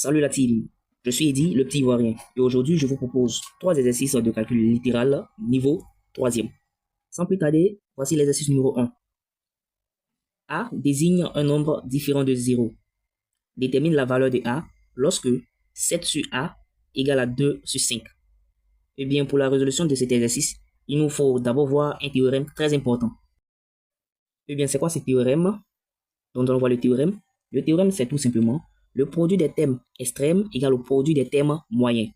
Salut la team, je suis Eddy, le petit ivoirien, et aujourd'hui je vous propose 3 exercices de calcul littéral niveau 3e. Sans plus tarder, voici l'exercice numéro 1. A désigne un nombre différent de 0. Détermine la valeur de A lorsque 7 sur A égale à 2 sur 5. Eh bien, pour la résolution de cet exercice, il nous faut d'abord voir un théorème très important. Eh bien, c'est quoi ce théorème? Donc, on voit le théorème. Le théorème, c'est tout simplement le produit des termes extrêmes égale au produit des termes moyens.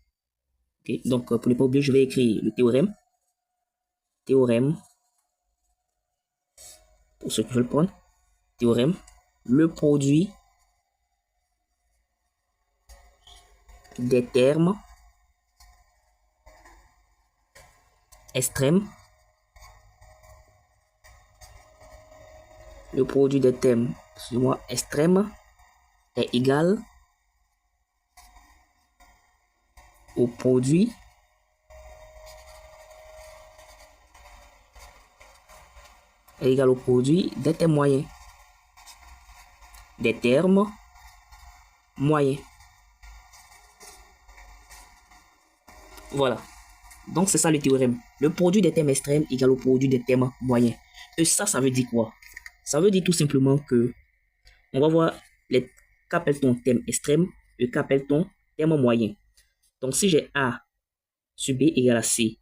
Okay? Donc, pour ne pas oublier, je vais écrire le théorème. Théorème, pour ceux qui veulent prendre. Théorème, le produit des termes extrêmes. Le produit des termes, excusez-moi, extrêmes est égal au produit des termes moyens. Des termes moyens. Voilà. Donc, c'est ça le théorème. Le produit des termes extrêmes égale au produit des termes moyens. Et ça veut dire quoi? Ça veut dire tout simplement que on va voir les qu'appelle-t-on terme extrême et qu'appelle-t-on terme moyen. Donc, si j'ai A sur B égale à C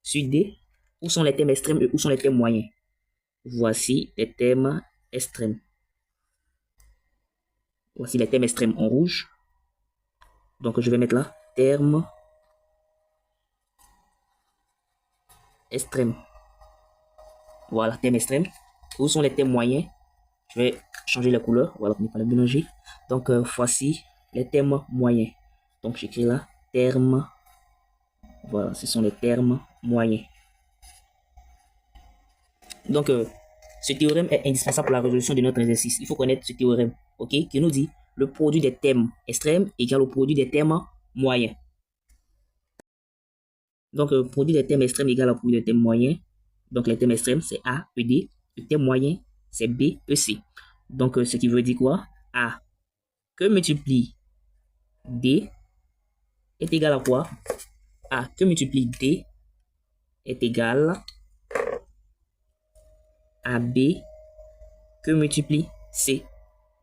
sur D, où sont les termes extrêmes et où sont les termes moyens? Voici les termes extrêmes. Voici les termes extrêmes en rouge. Donc, je vais mettre là, termes extrêmes. Voilà, termes extrêmes. Où sont les termes moyens? Je vais changer la couleur, voilà, pour ne pas les mélanger. Donc, voici les termes moyens. Donc, j'écris là, termes. Voilà, ce sont les termes moyens. Donc, ce théorème est indispensable pour la résolution de notre exercice. Il faut connaître ce théorème, ok, qui nous dit le produit des termes extrêmes égale au produit des termes moyens. Donc, produit des termes extrêmes égale au produit des termes moyens. Donc, les termes extrêmes, c'est A, E, D. Le terme moyen, c'est B, E, C. Donc, ce qui veut dire quoi? A que multiplie D est égal à quoi? A que multiplie D est égal à B que multiplie C.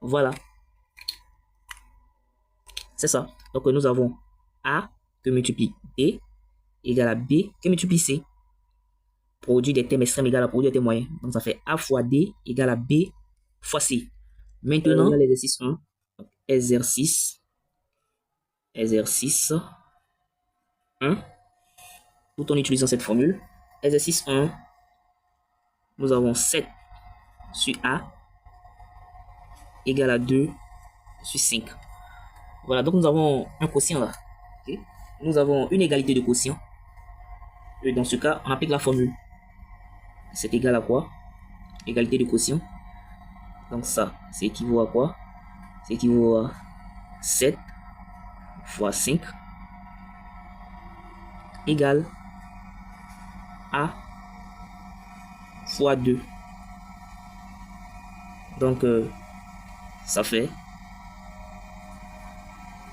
Voilà. C'est ça. Donc, nous avons A que multiplie D égale à B que multiplie C. Produit des termes extrêmes égale à produit des termes moyens. Donc, ça fait A fois D égale à B fois C. Maintenant, l'exercice 1. Exercice 1. Tout en utilisant cette formule. Exercice 1. Nous avons 7 sur A égale à 2 sur 5. Voilà, donc nous avons un quotient là. Okay. Nous avons une égalité de quotient. Et dans ce cas, on applique la formule. C'est égal à quoi? Égalité de quotient. Donc ça, c'est équivaut à quoi? C'est équivaut à 7 fois 5 égale A fois 2. Donc, ça fait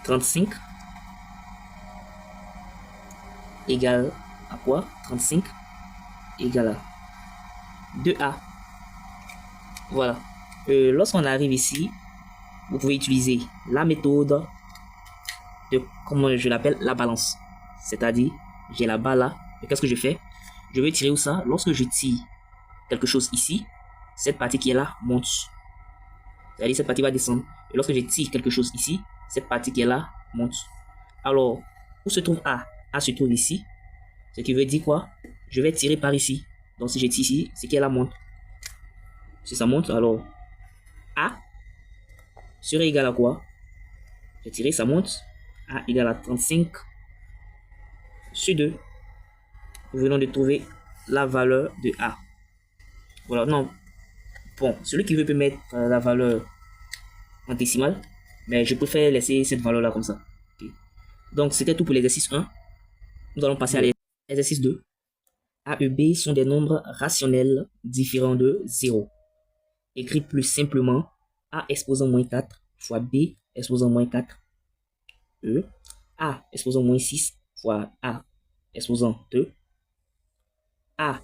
35 égale à quoi? 35 égale à 2A. Voilà. Lorsqu'on arrive ici, vous pouvez utiliser la méthode de, comment je l'appelle, la balance. C'est-à-dire, j'ai la barre là. Et qu'est-ce que je fais? Je vais tirer où ça? Lorsque je tire quelque chose ici, cette partie qui est là monte. C'est-à-dire, cette partie va descendre. Et lorsque je tire quelque chose ici, cette partie qui est là monte. Alors, où se trouve A? A se trouve ici. Ce qui veut dire quoi? Je vais tirer par ici. Donc, si je tire ici, c'est qu'elle monte. Si ça monte, alors A serait égal à quoi? J'ai tiré, ça monte. A égale à 35 sur 2. Nous venons de trouver la valeur de A. Voilà, non. Bon, celui qui veut peut mettre la valeur en décimale, mais je préfère laisser cette valeur là comme ça. Okay. Donc, c'était tout pour l'exercice 1. Nous allons passer à l'exercice 2. A et B sont des nombres rationnels différents de 0. Écrit plus simplement, A exposant moins 4 fois B exposant moins 4 E. A exposant moins 6 fois A exposant 2. A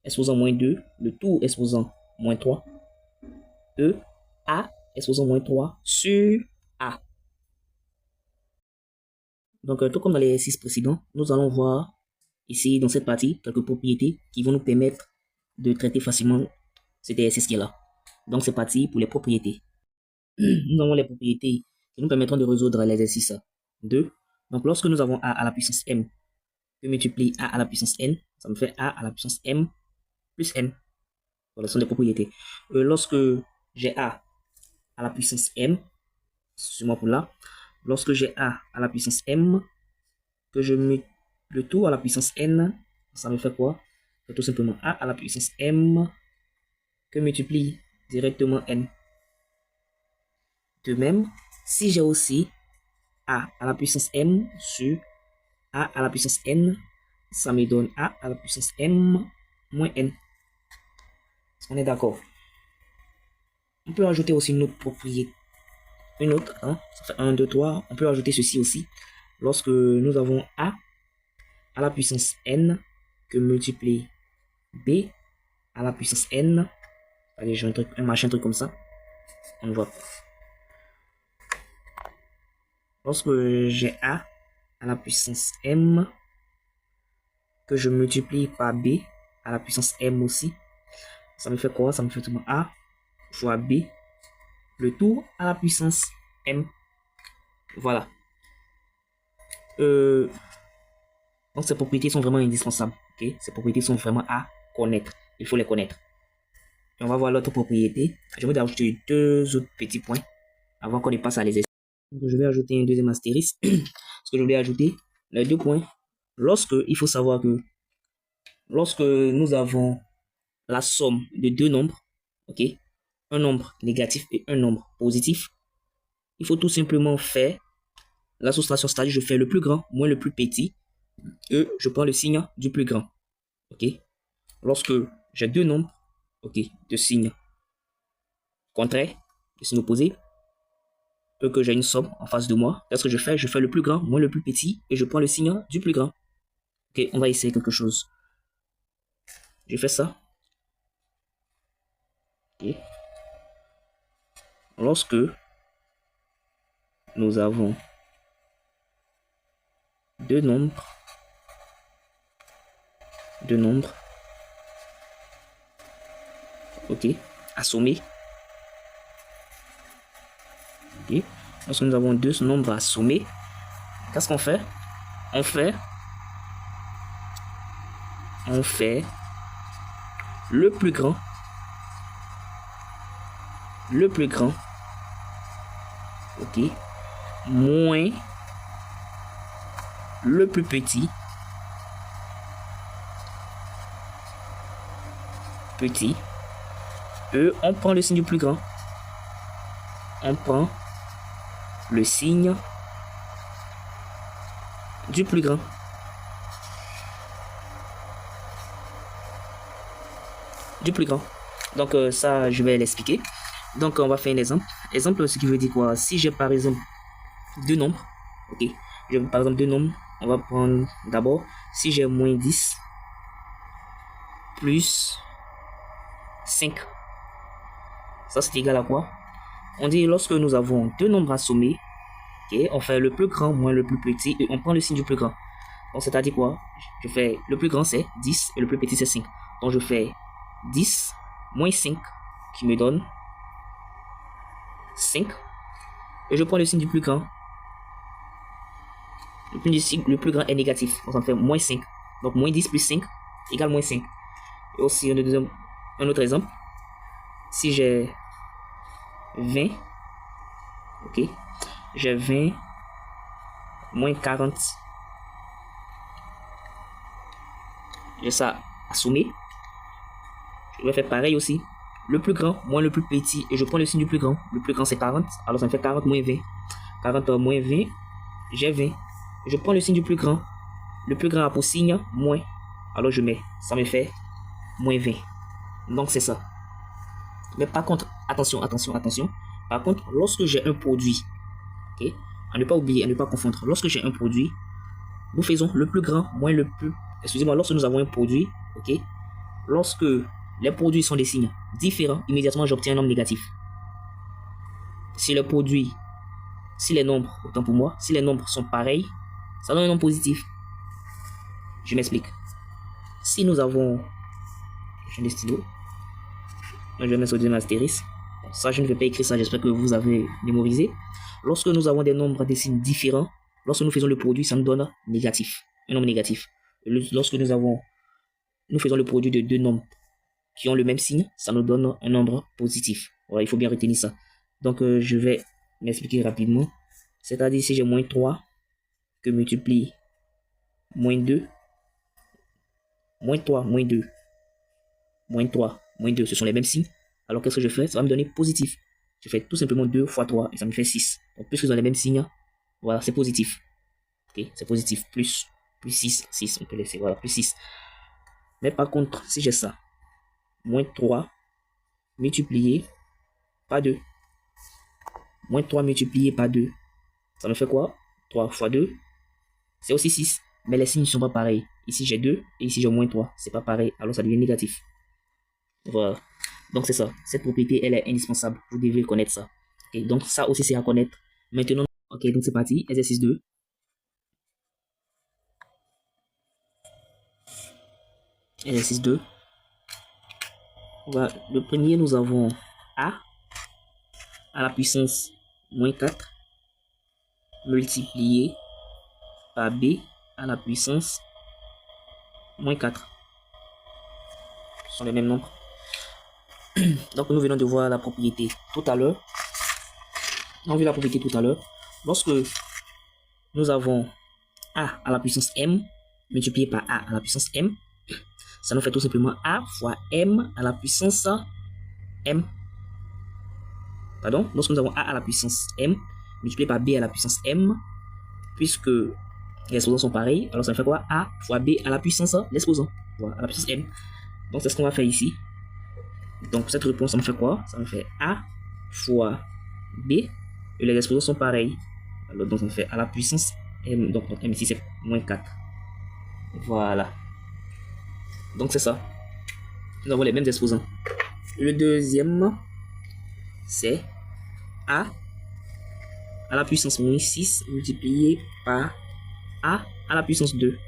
exposant moins 2, le tout exposant moins 3. E. A exposant moins 3 sur A. Donc, tout comme dans les exercices précédents, nous allons voir ici dans cette partie quelques propriétés qui vont nous permettre de traiter facilement cet exercice qui est là. Donc, c'est parti pour les propriétés. Nous avons les propriétés qui nous permettront de résoudre l'exercice 2. Donc, lorsque nous avons A à la puissance M que multiplie A à la puissance N, ça me fait A à la puissance M plus N. Voilà, ce sont des propriétés. Lorsque j'ai A à la puissance M, excusez-moi pour là, lorsque j'ai A à la puissance M, que je mets le tout à la puissance N, ça me fait quoi? C'est tout simplement A à la puissance M que multiplie directement N. De même, si j'ai aussi A à la puissance M sur A à la puissance N, ça me donne A à la puissance M moins N. Est-ce qu'on est d'accord? On peut ajouter aussi une autre propriété. Une autre, hein? Ça fait 1, 2, 3. On peut ajouter ceci aussi. Lorsque nous avons A à la puissance N que multiplie B à la puissance N. Allez, j'ai un machin truc comme ça. On voit. Lorsque j'ai A à la puissance M que je multiplie par B à la puissance M aussi, ça me fait quoi? Ça me fait tout A fois B, le tout à la puissance M. Voilà. Donc ces propriétés sont vraiment indispensables. Okay? Ces propriétés sont vraiment à connaître. Il faut les connaître. Et on va voir l'autre propriété. Je vais ajouter 2 autres petits points avant qu'on ne passe à l'exercice. Donc je vais ajouter un deuxième astérisque. Ce que je voulais ajouter, les 2 points. Il faut savoir que lorsque nous avons la somme de 2 nombres, ok, un nombre négatif et un nombre positif, il faut tout simplement faire la soustraction, c'est-à-dire je fais le plus grand moins le plus petit et je prends le signe du plus grand. Ok. Lorsque j'ai 2 nombres, ok, de signes contraires, de signes opposés, et que j'ai une somme en face de moi, qu'est-ce que je fais? Je fais le plus grand moins le plus petit et je prends le signe du plus grand. Ok, on va essayer quelque chose. Je fais ça. Ok. Lorsque nous avons 2 nombres, ok, assommés. Ok. Lorsque nous avons 2 nombres assommés, qu'est-ce qu'on fait? On fait le plus grand, ok, moins le plus petit, et on prend le signe du plus grand. On prend le signe du plus grand. Donc ça, je vais l'expliquer. Donc on va faire un exemple. Exemple, ce qui veut dire quoi? Si j'ai par exemple 2 nombres, ok, par exemple 2 nombres, on va prendre d'abord, si j'ai moins 10 plus 5, ça c'est égal à quoi? On dit lorsque nous avons 2 nombres assommés, ok, on fait le plus grand moins le plus petit et on prend le signe du plus grand. Donc c'est-à-dire quoi? Je fais le plus grand c'est 10 et le plus petit c'est 5. Donc je fais 10 moins 5 qui me donne 5 et je prends le signe du plus grand. Le plus grand est négatif, donc ça me fait moins 5. Donc moins 10 plus 5 égale moins 5. Et aussi un autre exemple. Si j'ai 20, ok, j'ai 20 moins 40. J'ai ça assommé. Je vais faire pareil aussi. Le plus grand moins le plus petit et je prends le signe du plus grand. Le plus grand c'est 40, alors ça me fait 40 moins 20. 40 moins 20, j'ai 20. Je prends le signe du plus grand. Le plus grand a pour signe moins. Alors je mets, ça me fait moins 20. Donc c'est ça. Mais par contre, attention. Par contre, lorsque j'ai un produit, ok, à ne pas oublier, à ne pas confondre. Lorsque j'ai un produit, nous faisons le plus grand moins le plus... Excusez-moi, lorsque nous avons un produit, ok, lorsque les produits sont des signes différents, immédiatement j'obtiens un nombre négatif. Si le produit, si les nombres, autant pour moi, si les nombres sont pareils, ça donne un nombre positif. Je m'explique. Si nous avons... J'ai des stylos. Je vais mettre sur deuxième astérisque. Ça, je ne vais pas écrire ça, j'espère que vous avez mémorisé. Lorsque nous avons des nombres des signes différents, lorsque nous faisons le produit, ça nous donne négatif, un nombre négatif. Lorsque nous faisons le produit de deux nombres qui ont le même signe, ça nous donne un nombre positif. Voilà, il faut bien retenir ça. Donc, je vais m'expliquer rapidement. C'est-à-dire, si j'ai moins 3 que multiplie moins 2, moins 3, moins 2, moins 3, moins 2, ce sont les mêmes signes. Alors, qu'est-ce que je fais? Ça va me donner positif. Je fais tout simplement 2 fois 3 et ça me fait 6. Donc, puisque dans les mêmes signes, voilà, c'est positif. Ok, c'est positif. Plus 6, 6, on peut laisser, voilà, plus 6. Mais par contre, si j'ai ça, moins 3 multiplié par 2. Moins 3 multiplié par 2. Ça me fait quoi? 3 fois 2, c'est aussi 6. Mais les signes ne sont pas pareils. Ici, j'ai 2 et ici, j'ai moins 3. C'est pas pareil, alors ça devient négatif. Voilà. Donc, c'est ça. Cette propriété, elle est indispensable. Vous devez connaître ça. Okay, donc, ça aussi, c'est à connaître. Maintenant, ok, donc c'est parti. Exercice 2. Exercice 2. Voilà. Le premier, nous avons A à la puissance moins 4 multiplié par B à la puissance moins 4. Ce sont les mêmes nombres. Donc, nous venons de voir la propriété tout à l'heure. On a vu la propriété tout à l'heure. Lorsque nous avons A à la puissance M multiplié par A à la puissance M, ça nous fait tout simplement A fois M à la puissance M. Pardon, lorsque nous avons A à la puissance M multiplié par B à la puissance M, puisque les exposants sont pareils, alors ça fait quoi? A fois B à la puissance l'exposant, voilà, à la puissance M. Donc c'est ce qu'on va faire ici. Donc cette réponse, ça me fait quoi? Ça me fait A fois B, et les exposants sont pareils. Alors donc ça me fait à la puissance M, donc M ici c'est moins 4. Voilà. Donc c'est ça. Nous avons les mêmes exposants. Le deuxième, c'est A à la puissance moins 6 multiplié par A à la puissance 2.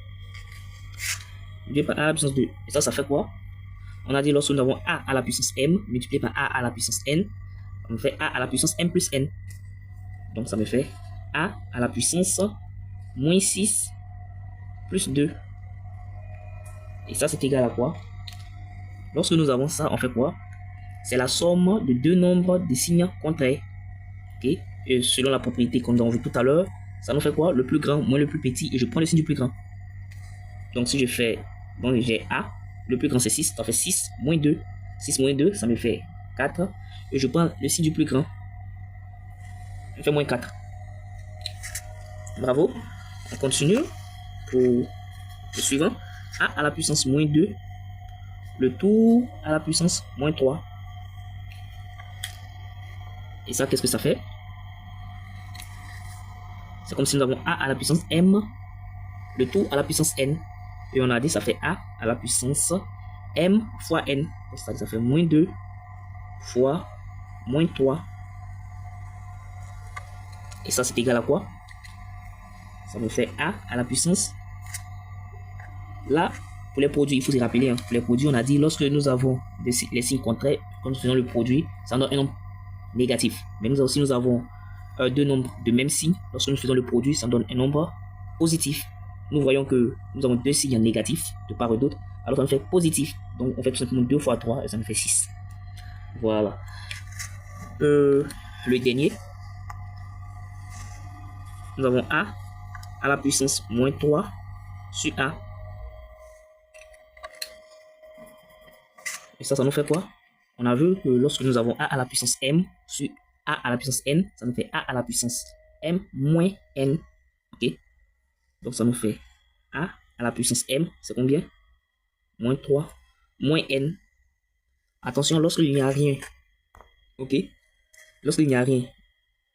Multiplié par A à la puissance 2. Et ça fait quoi? On a dit lorsque nous avons A à la puissance M multiplié par A à la puissance N, on fait A à la puissance M plus N. Donc ça me fait A à la puissance moins 6 plus 2. Et ça c'est égal à quoi? Lorsque nous avons ça, on fait quoi? C'est la somme de deux nombres de signes contraires. Ok? Et selon la propriété qu'on a vu tout à l'heure, ça nous fait quoi? Le plus grand moins le plus petit, et je prends le signe du plus grand. Donc si je fais, bon, j'ai A, le plus grand c'est 6, ça fait 6 moins 2. 6 moins 2, ça me fait 4. Et je prends le signe du plus grand. Je fais moins 4. Bravo. On continue pour le suivant. A à la puissance moins 2. Le tout à la puissance moins 3. Et ça, qu'est-ce que ça fait? C'est comme si nous avons A à la puissance M, le tout à la puissance N. Et on a dit ça fait A à la puissance M fois N. Ça fait moins 2 fois moins 3. Et ça, c'est égal à quoi? Ça me fait A à la puissance. Là, pour les produits, il faut se rappeler, hein, pour les produits, on a dit lorsque nous avons les signes contraires, quand nous faisons le produit, ça donne un nombre négatif. Mais nous aussi, nous avons deux nombres de même signe. Lorsque nous faisons le produit, ça donne un nombre positif. Nous voyons que nous avons deux signes négatifs de part et d'autre. Alors ça nous fait positif. Donc on fait tout simplement 2 fois 3 et ça nous fait 6. Voilà. Le dernier. Nous avons A à la puissance moins 3 sur A. Et ça nous fait quoi? On a vu que lorsque nous avons A à la puissance M sur A à la puissance N, ça nous fait A à la puissance M moins N. Ok? Donc ça nous fait A à la puissance M, c'est combien? Moins 3, moins N. Attention, lorsqu'il n'y a rien. Ok? Lorsqu'il n'y a rien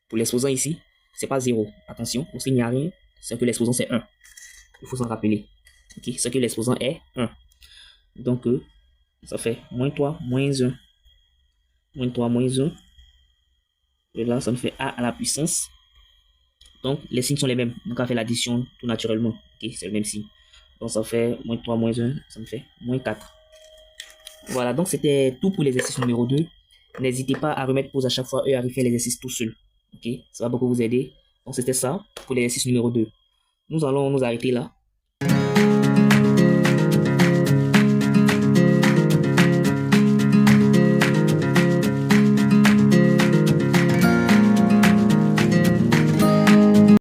pour l'exposant ici, c'est pas 0. Attention, lorsqu'il n'y a rien, c'est que l'exposant c'est 1. Il faut s'en rappeler. Ok, c'est que l'exposant est 1. Donc, ça fait moins 3, moins 1. Moins 3, moins 1. Et là, ça me fait a à la puissance. Donc, les signes sont les mêmes. Donc, on va faire l'addition tout naturellement. Ok, c'est le même signe. Donc, ça fait moins 3, moins 1. Ça me fait moins 4. Voilà, donc c'était tout pour l'exercice numéro 2. N'hésitez pas à remettre pause à chaque fois et à refaire l'exercice tout seul. Ok, ça va beaucoup vous aider. Donc, c'était ça pour l'exercice numéro 2. Nous allons nous arrêter là.